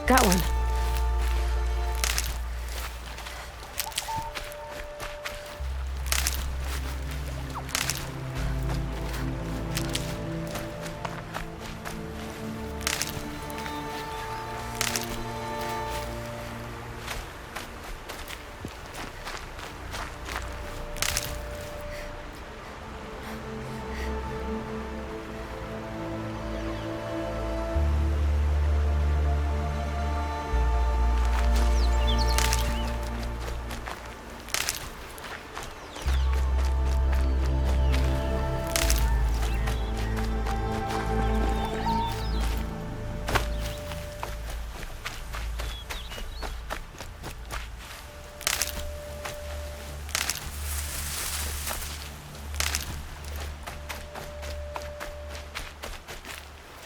Got one.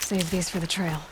Save these for the trail.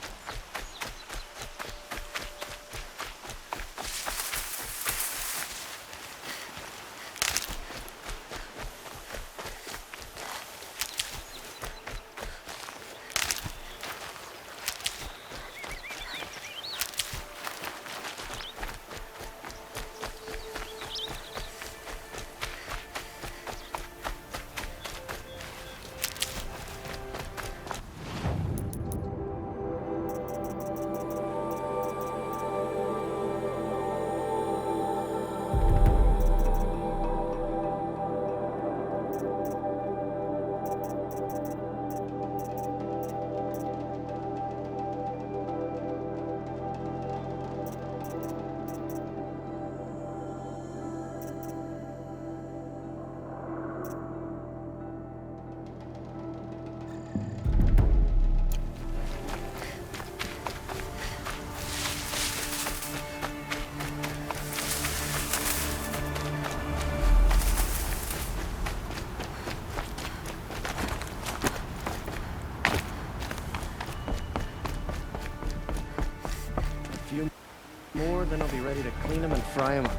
More, then I'll be ready to clean them and fry them up.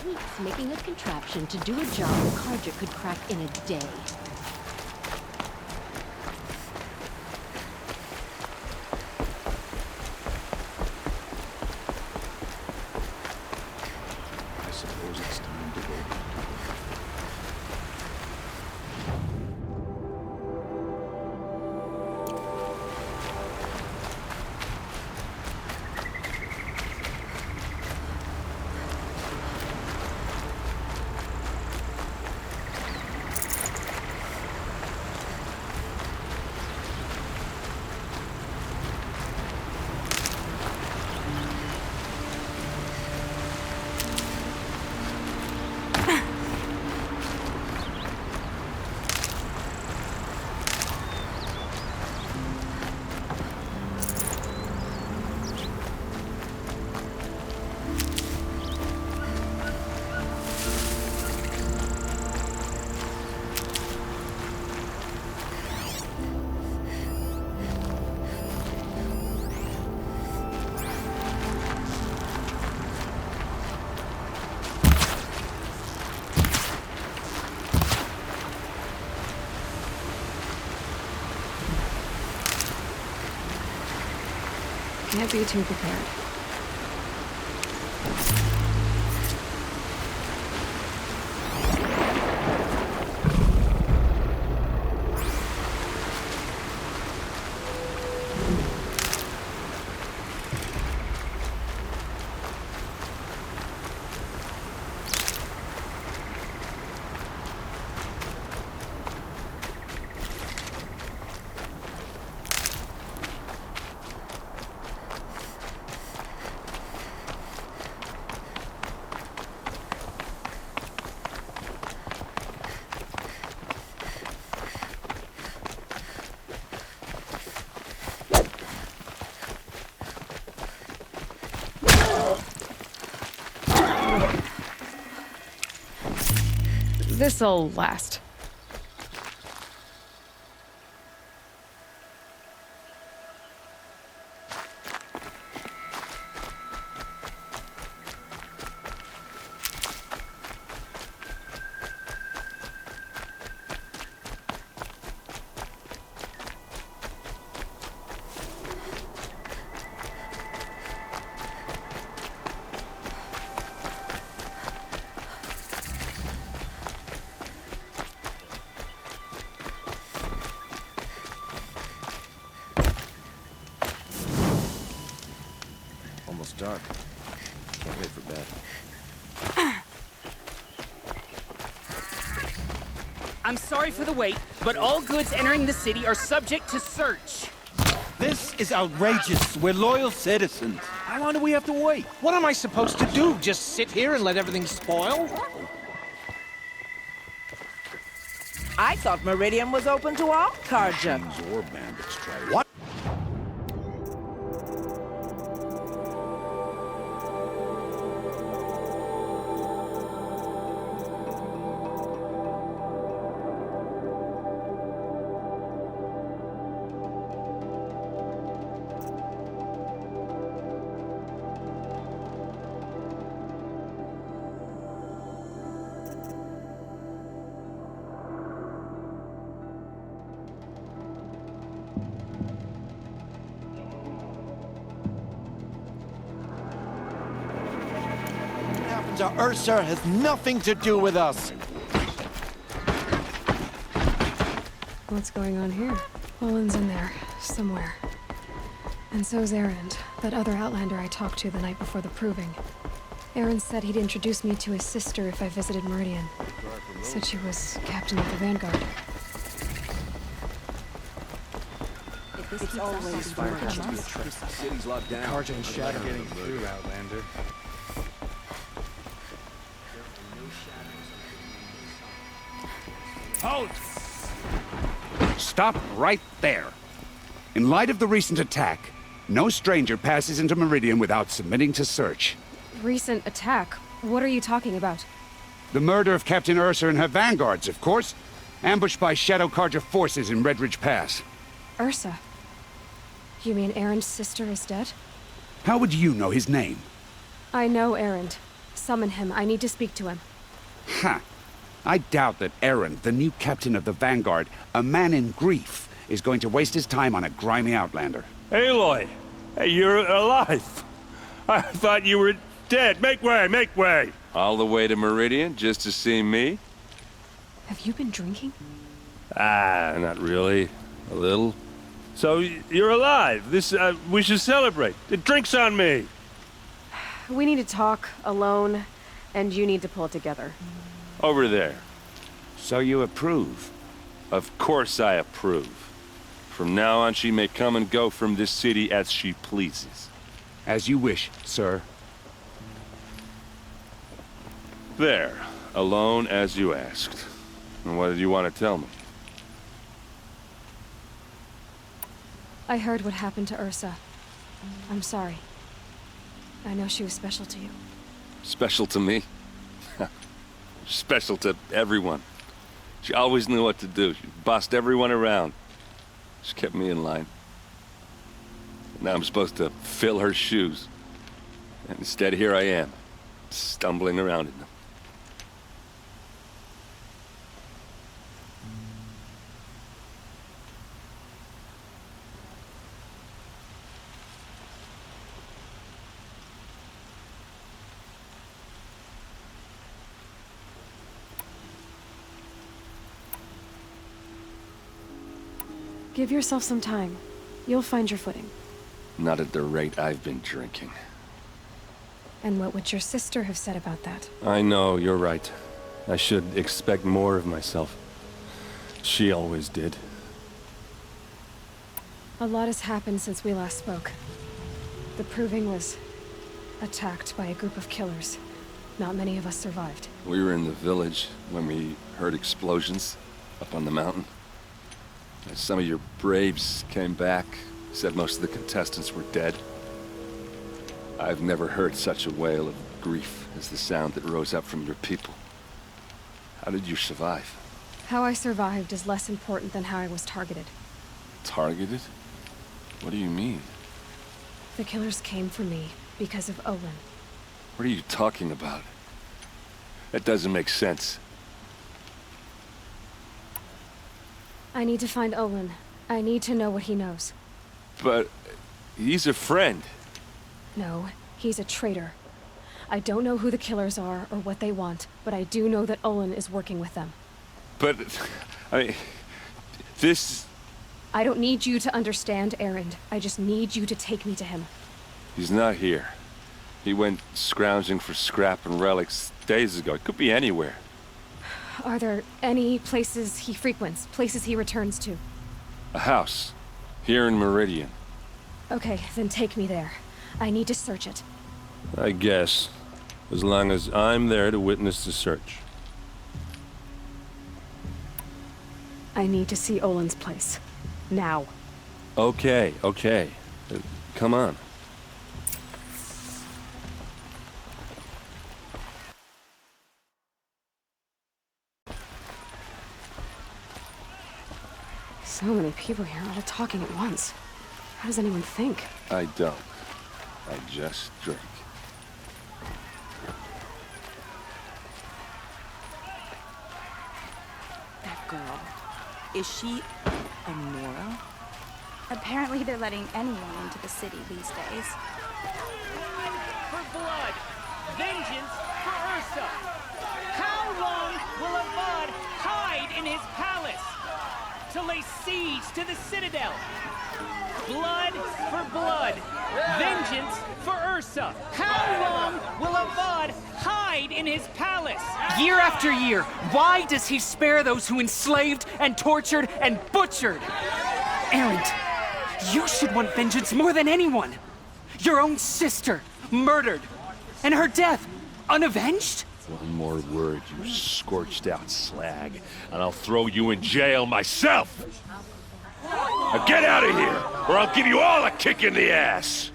Weeks making a contraption to do a job a Carja could crack in a day. I suppose it's time to go. Can't be too prepared. This'll last. Almost dark. Can't wait for bed. I'm sorry for the wait, but all goods entering the city are subject to search. This is outrageous. We're loyal citizens. How long do we have to wait? What am I supposed to do? Just sit here and let everything spoil? I thought Meridian was open to all Carja. Or bandits try to... What? What happened to Ursa has nothing to do with us. What's going on here? Olin's in there, somewhere. And so's Erend, that other Outlander I talked to the night before the proving. Erend said he'd introduce me to his sister if I visited Meridian. Said she was captain of the Vanguard. It's always Fire for has to be a us. trap. The city's locked down. Carja and Shadow getting through, Outlander. Halt! Stop right there. In light of the recent attack, no stranger passes into Meridian without submitting to search. Recent attack? What are you talking about? The murder of Captain Ursa and her vanguards, of course. Ambushed by Shadow Carja forces in Red Ridge Pass. Ursa? You mean Erend's sister is dead? How would you know his name? I know Erend. Summon him. I need to speak to him. Ha! I doubt that Erend, the new captain of the Vanguard, a man in grief, is going to waste his time on a grimy outlander. Aloy! Hey, you're alive! I thought you were dead. Make way, make way! All the way to Meridian just to see me? Have you been drinking? Ah, not really. A little. So, you're alive. We should celebrate. The drink's on me! We need to talk, alone, and you need to pull it together. Over there. So you approve? Of course I approve. From now on, she may come and go from this city as she pleases. As you wish, sir. There. Alone as you asked. And what did you want to tell me? I heard what happened to Ursa. I'm sorry. I know she was special to you. Special to me? Special to everyone. She always knew what to do. She bossed everyone around. She kept me in line. Now I'm supposed to fill her shoes. And instead, here I am, stumbling around in them. Give yourself some time. You'll find your footing. Not at the rate I've been drinking. And what would your sister have said about that? I know, you're right. I should expect more of myself. She always did. A lot has happened since we last spoke. The Proving was attacked by a group of killers. Not many of us survived. We were in the village when we heard explosions up on the mountain. And some of your braves came back, said most of the contestants were dead. I've never heard such a wail of grief as the sound that rose up from your people. How did you survive? How I survived is less important than how I was targeted. Targeted? What do you mean? The killers came for me because of Olin. What are you talking about? That doesn't make sense. I need to find Olin. I need to know what he knows. But he's a friend. No, he's a traitor. I don't know who the killers are or what they want, but I do know that Olin is working with them. But, I mean, this... I don't need you to understand, Erend. I just need you to take me to him. He's not here. He went scrounging for scrap and relics days ago. It could be anywhere. Are there any places he frequents, places he returns to? A house. Here in Meridian. Okay, then take me there. I need to search it. I guess. As long as I'm there to witness the search. I need to see Olin's place. Now. Okay. Come on. So many people here, all talking at once. How does anyone think? I don't. I just drink. That girl. Is she a Nora? Apparently they're letting anyone into the city these days. For blood! Vengeance for Ursa! How long will Avad hide in his palace? To lay siege to the citadel? Blood for blood! Vengeance for Ursa! How long will Avad hide in his palace? Year after year, why does he spare those who enslaved and tortured and butchered? Erend, you should want vengeance more than anyone. Your own sister, murdered, and her death, unavenged? One more word, you scorched out slag, and I'll throw you in jail myself! Now get out of here, or I'll give you all a kick in the ass!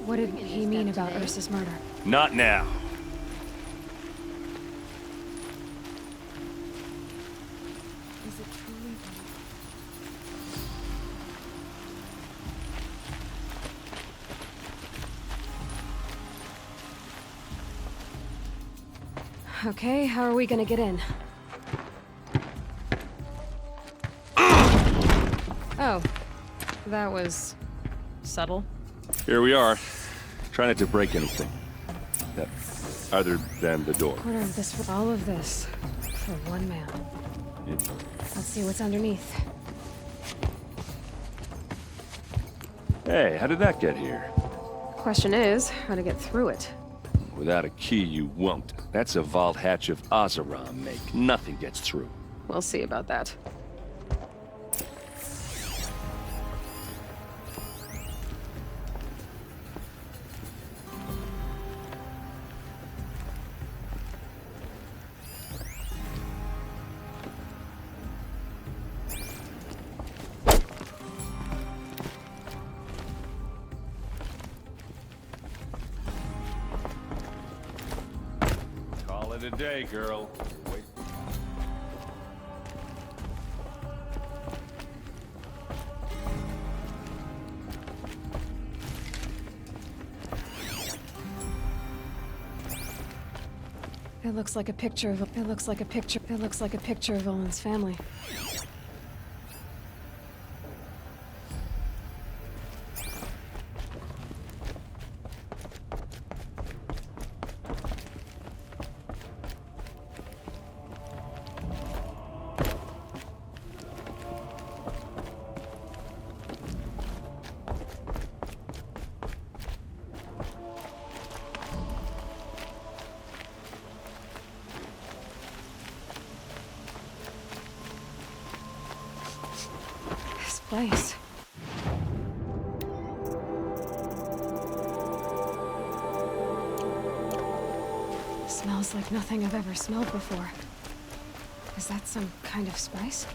What did he mean about Ursa's murder? Not now. Is it truly... Okay, how are we gonna get in? Oh, that was subtle. Here we are. Try not to break anything. Other than the door. Quarter of this for all of this. For one man. Let's see what's underneath. Hey, how did that get here? Question is, how to get through it. Without a key, you won't. That's a vault hatch of Azeram make. Nothing gets through. We'll see about that. Call it a day, girl. Wait. It looks like a picture of Olin's family. Place. Smells like nothing I've ever smelled before. Is that some kind of spice?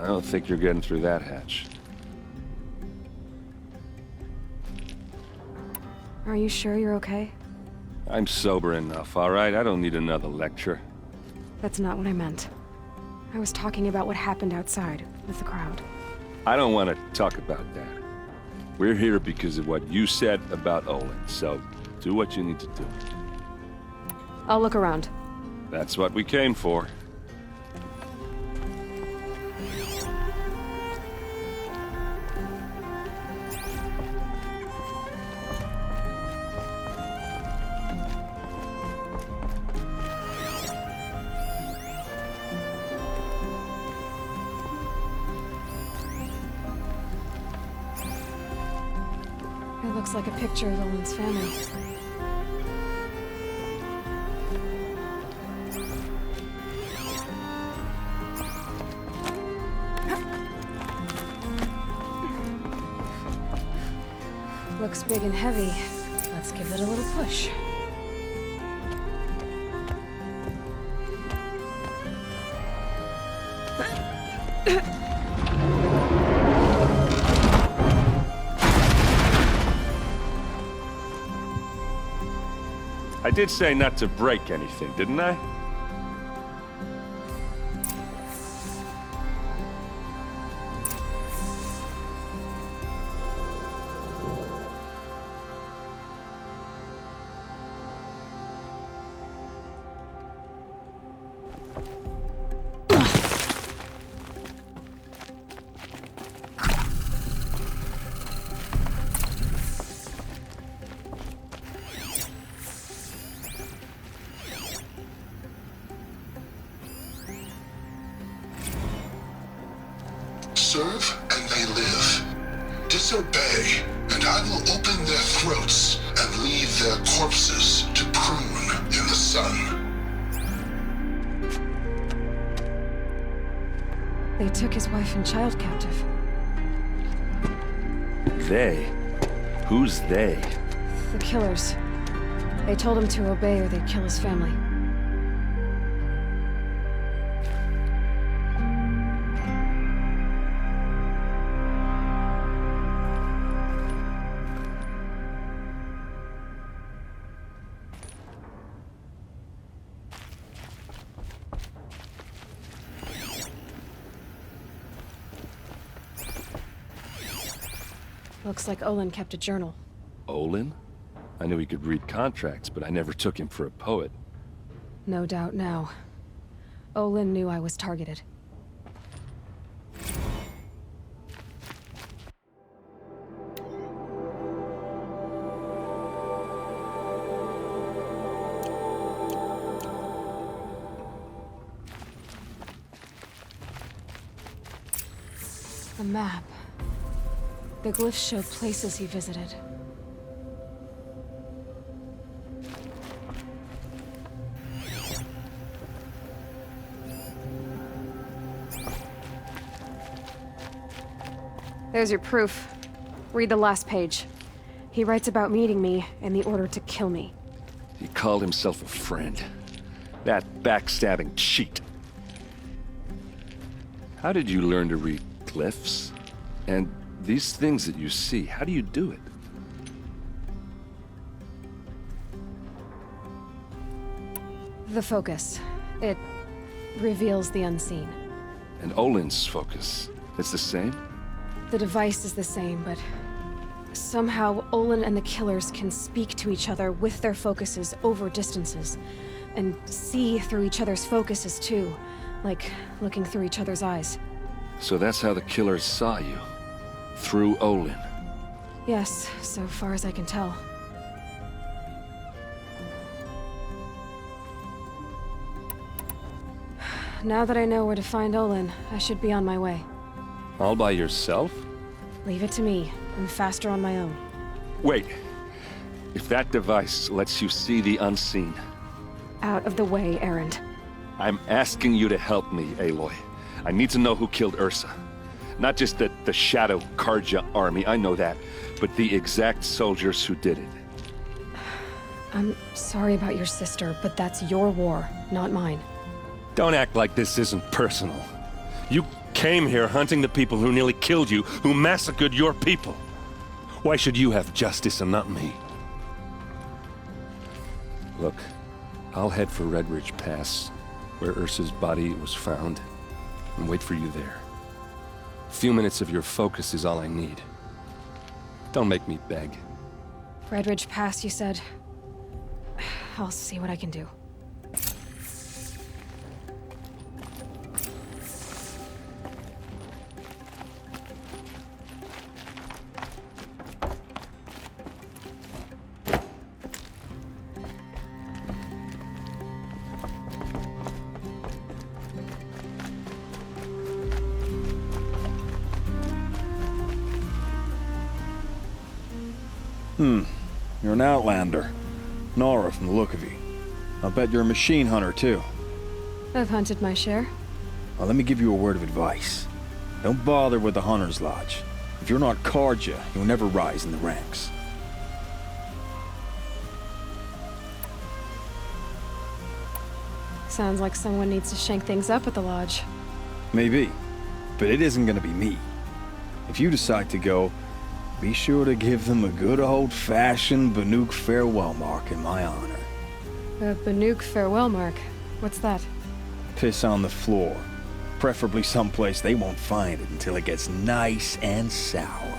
I don't think you're getting through that hatch. Are you sure you're okay? I'm sober enough, all right? I don't need another lecture. That's not what I meant. I was talking about what happened outside, with the crowd. I don't want to talk about that. We're here because of what you said about Olin, so do what you need to do. I'll look around. That's what we came for. It looks like a picture of Olin's family. Looks big and heavy. Let's give it a little push. I did say not to break anything, didn't I? Serve and they live. Disobey, and I will open their throats and leave their corpses to prune in the sun. They took his wife and child captive. They? Who's they? The killers. They told him to obey or they'd kill his family. Looks like Olin kept a journal. Olin? I knew he could read contracts, but I never took him for a poet. No doubt now. Olin knew I was targeted. A map. The glyphs show places he visited. There's your proof. Read the last page. He writes about meeting me and the order to kill me. He called himself a friend. That backstabbing cheat. How did you learn to read glyphs? And these things that you see, how do you do it? The focus. It reveals the unseen. And Olin's focus, it's the same? The device is the same, but somehow Olin and the killers can speak to each other with their focuses over distances, and see through each other's focuses too, like looking through each other's eyes. So that's how the killers saw you? Through Olin? Yes, so far as I can tell. Now that I know where to find Olin, I should be on my way. All by yourself? Leave it to me. I'm faster on my own. Wait. If that device lets you see the unseen... Out of the way, Erend. I'm asking you to help me, Aloy. I need to know who killed Ursa. Not just the Shadow Karja army, I know that, but the exact soldiers who did it. I'm sorry about your sister, but that's your war, not mine. Don't act like this isn't personal. You came here hunting the people who nearly killed you, who massacred your people. Why should you have justice and not me? Look, I'll head for Red Ridge Pass, where Ursa's body was found, and wait for you there. A few minutes of your focus is all I need. Don't make me beg. Red Ridge Pass, you said. I'll see what I can do. You're an outlander. Nora from the look of you. I'll bet you're a machine hunter, too. I've hunted my share. Well, let me give you a word of advice. Don't bother with the Hunter's Lodge. If you're not Karja, you'll never rise in the ranks. Sounds like someone needs to shank things up at the lodge. Maybe. But it isn't gonna be me. If you decide to go, be sure to give them a good old-fashioned Banuk farewell mark in my honor. A Banuk farewell mark? What's that? Piss on the floor. Preferably someplace they won't find it until it gets nice and sour.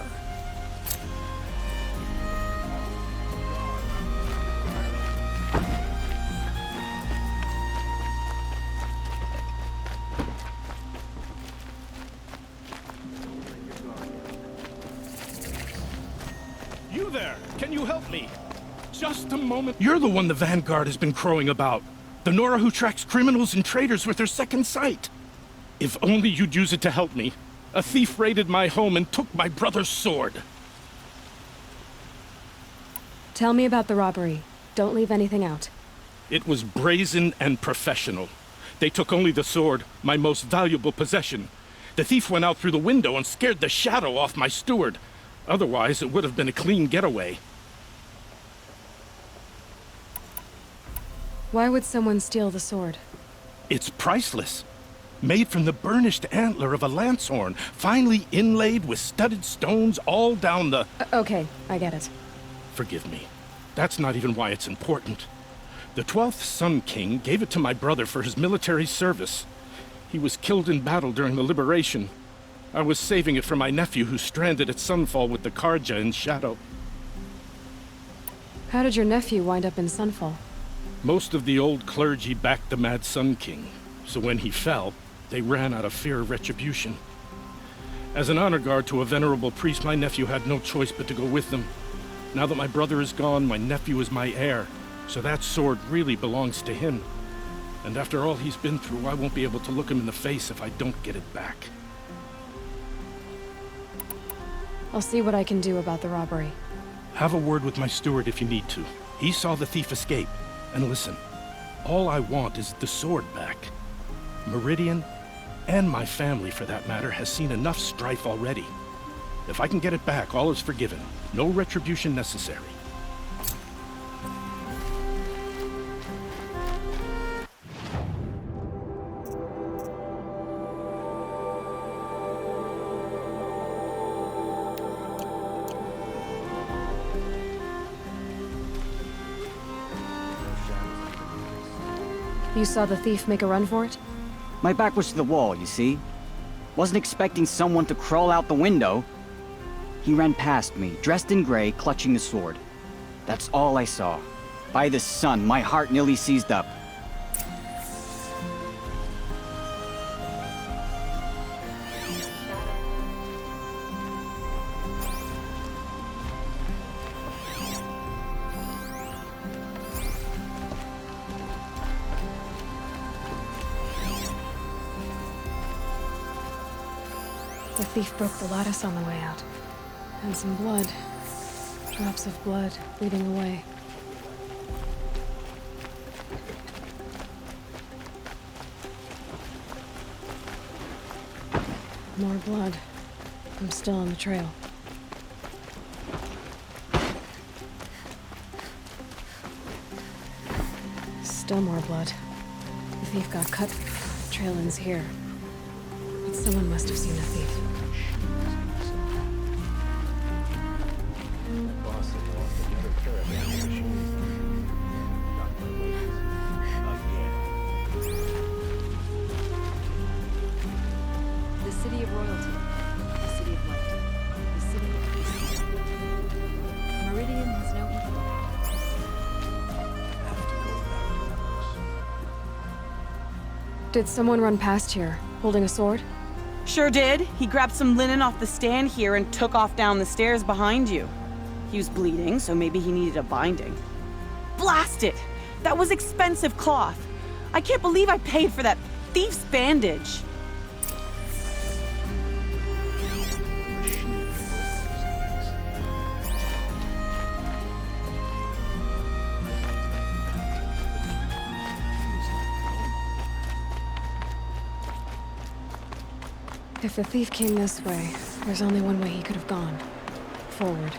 You there! Can you help me? Just a moment. You're the one the Vanguard has been crowing about. The Nora who tracks criminals and traitors with her second sight. If only you'd use it to help me. A thief raided my home and took my brother's sword. Tell me about the robbery. Don't leave anything out. It was brazen and professional. They took only the sword, my most valuable possession. The thief went out through the window and scared the shadow off my steward. Otherwise, it would have been a clean getaway. Why would someone steal the sword? It's priceless. Made from the burnished antler of a lancehorn, finely inlaid with studded stones all down the... Okay, I get it. Forgive me. That's not even why it's important. The 12th Sun King gave it to my brother for his military service. He was killed in battle during the liberation. I was saving it for my nephew who's stranded at Sunfall with the Karja in Shadow. How did your nephew wind up in Sunfall? Most of the old clergy backed the Mad Sun King, so when he fell, they ran out of fear of retribution. As an honor guard to a venerable priest, my nephew had no choice but to go with them. Now that my brother is gone, my nephew is my heir, so that sword really belongs to him. And after all he's been through, I won't be able to look him in the face if I don't get it back. I'll see what I can do about the robbery. Have a word with my steward if you need to. He saw the thief escape. And listen, all I want is the sword back. Meridian, and my family for that matter, has seen enough strife already. If I can get it back, all is forgiven. No retribution necessary. You saw the thief make a run for it? My back was to the wall, you see? Wasn't expecting someone to crawl out the window. He ran past me, dressed in gray, clutching the sword. That's all I saw. By the sun, my heart nearly seized up. The thief broke the lattice on the way out. And some blood. Drops of blood bleeding away. More blood. I'm still on the trail. Still more blood. The thief got cut. The trail ends here. Someone must have seen the thief. The city of royalty. The city of light. The city of peace. Meridian has no equal. Did someone run past here, holding a sword? Sure did. He grabbed some linen off the stand here and took off down the stairs behind you. He was bleeding, so maybe he needed a binding. Blast it! That was expensive cloth. I can't believe I paid for that thief's bandage. If the thief came this way, there's only one way he could have gone. Forward.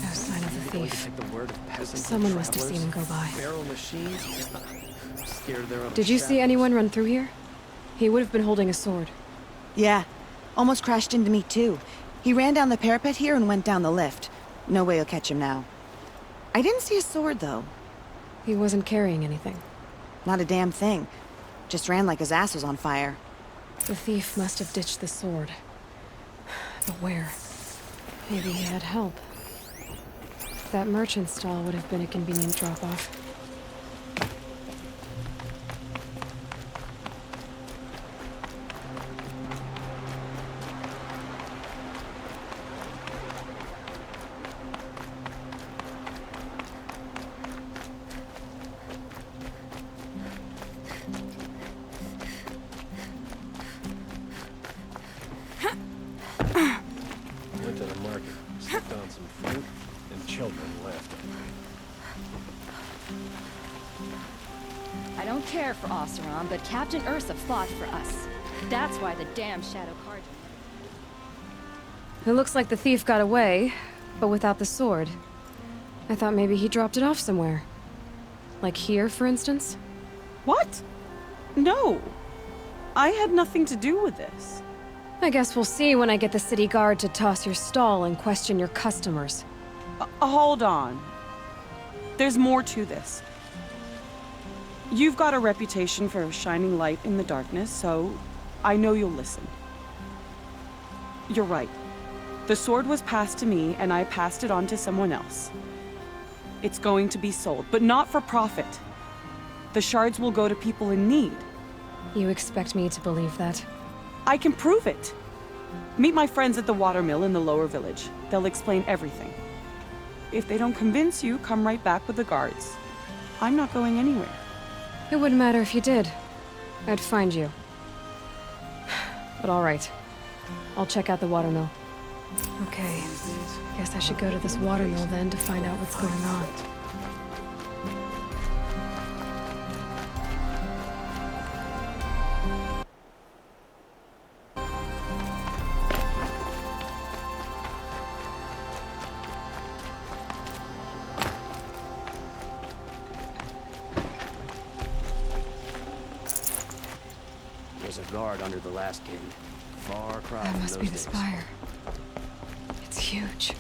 No sign of the thief. Someone must have seen him go by. Did you see anyone run through here? He would have been holding a sword. Yeah. Almost crashed into me, too. He ran down the parapet here and went down the lift. No way you'll catch him now. I didn't see a sword, though. He wasn't carrying anything. Not a damn thing. Just ran like his ass was on fire. The thief must have ditched the sword. But where? Maybe he had help. That merchant stall would have been a convenient drop-off. Went to the market, slipped on some fruit, and children left. I don't care for Oseram, but Captain Ursa fought for us. That's why the damn Shadow Card. It looks like the thief got away, but without the sword. I thought maybe he dropped it off somewhere. Like here, for instance? What? No. I had nothing to do with this. I guess we'll see when I get the city guard to toss your stall and question your customers. Hold on. There's more to this. You've got a reputation for shining light in the darkness, so I know you'll listen. You're right. The sword was passed to me, and I passed it on to someone else. It's going to be sold, but not for profit. The shards will go to people in need. You expect me to believe that? I can prove it. Meet my friends at the watermill in the lower village. They'll explain everything. If they don't convince you, come right back with the guards. I'm not going anywhere. It wouldn't matter if you did. I'd find you. But all right. I'll check out the watermill. Okay. Guess I should go to this watermill then to find out what's going on. There's a guard under the last gate. Far cry That from must those be the days. spire. It's huge.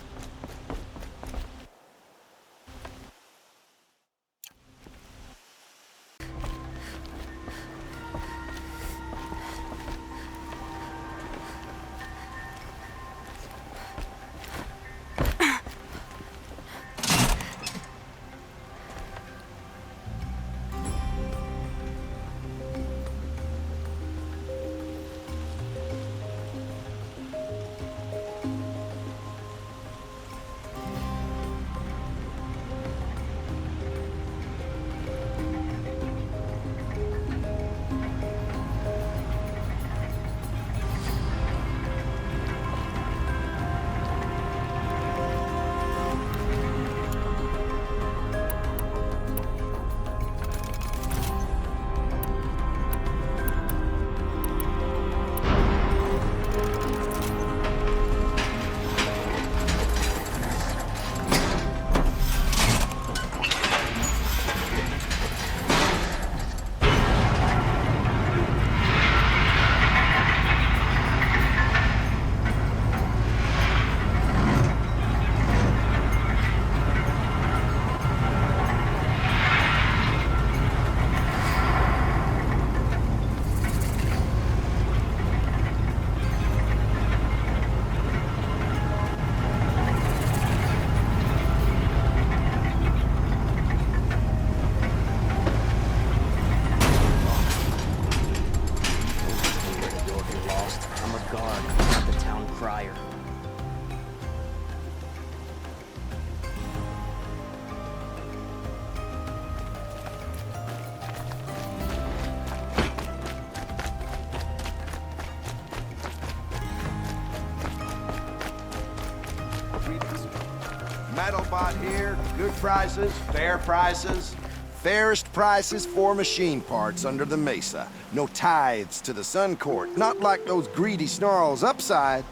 Battlebot here. Good prices, fair prices. Fairest prices for machine parts under the mesa. No tithes to the Sun Court, not like those greedy snarls upside.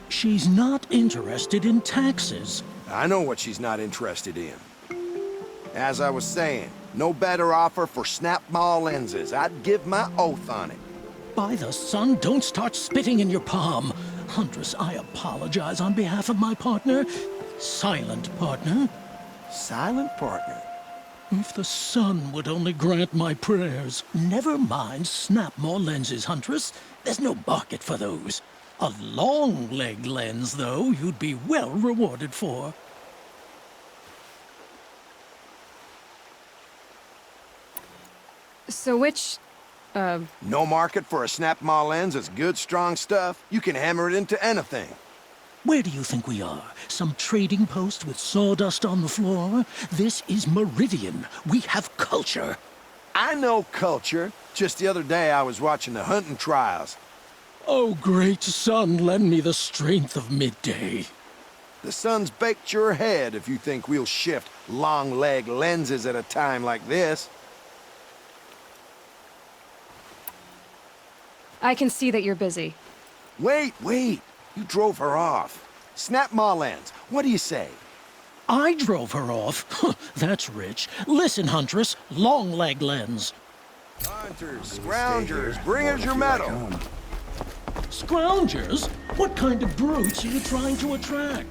She's not interested in taxes. I know what she's not interested in. As I was saying, no better offer for snap-maw lenses. I'd give my oath on it. By the sun, don't start spitting in your palm. Huntress, I apologize on behalf of my partner. Silent partner. Silent partner? If the sun would only grant my prayers. Never mind snap-maw lenses, Huntress. There's no market for those. A long-leg lens, though, you'd be well rewarded for. So which, No market for a snap-maw lens is good, strong stuff. You can hammer it into anything. Where do you think we are? Some trading post with sawdust on the floor? This is Meridian. We have culture. I know culture. Just the other day I was watching the hunting trials. Oh, great sun, lend me the strength of midday. The sun's baked your head if you think we'll shift long-leg lenses at a time like this. I can see that you're busy. Wait. You drove her off. Snap-maw lens. What do you say? I drove her off? That's rich. Listen, Huntress, long-leg lens. Hunters, scroungers, bring us your medal. Scroungers? What kind of brutes are you trying to attract?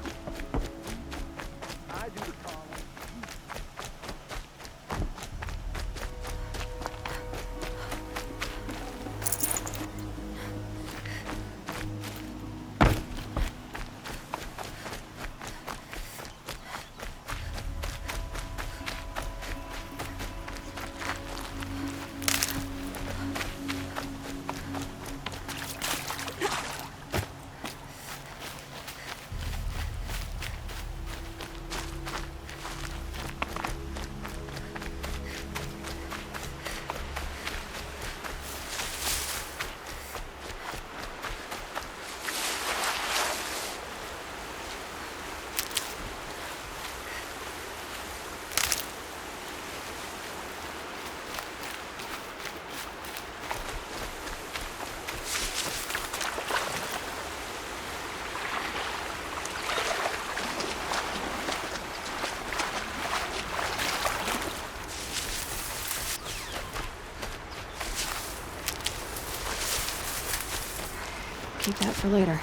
Keep that for later.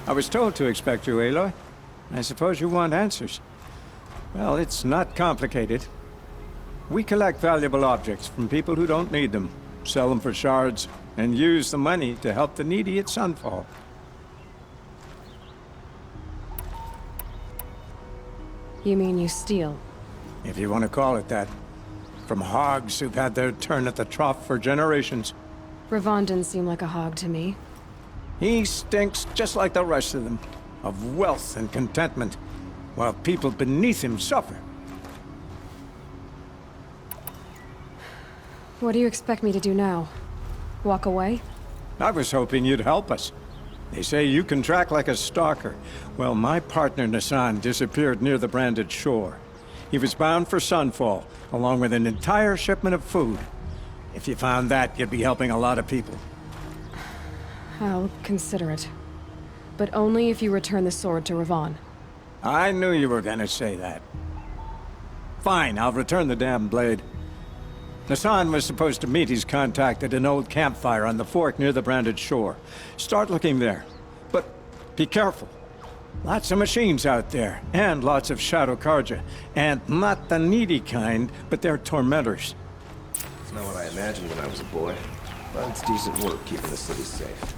I was told to expect you, Aloy. I suppose you want answers. Well, it's not complicated. We collect valuable objects from people who don't need them, sell them for shards, and use the money to help the needy at Sunfall. You mean you steal? If you want to call it that. From hogs who've had their turn at the trough for generations. Ravon didn't seem like a hog to me. He stinks just like the rest of them, of wealth and contentment, while people beneath him suffer. What do you expect me to do now? Walk away? I was hoping you'd help us. They say you can track like a stalker. Well, my partner Nassan disappeared near the branded shore. He was bound for Sunfall, along with an entire shipment of food. If you found that, you'd be helping a lot of people. I'll consider it. But only if you return the sword to Ravon. I knew you were gonna say that. Fine, I'll return the damn blade. Nassan was supposed to meet his contact at an old campfire on the fork near the branded shore. Start looking there. But be careful. Lots of machines out there, and lots of Shadow Karja. And not the needy kind, but they're tormentors. It's not what I imagined when I was a boy, but it's decent work keeping the city safe.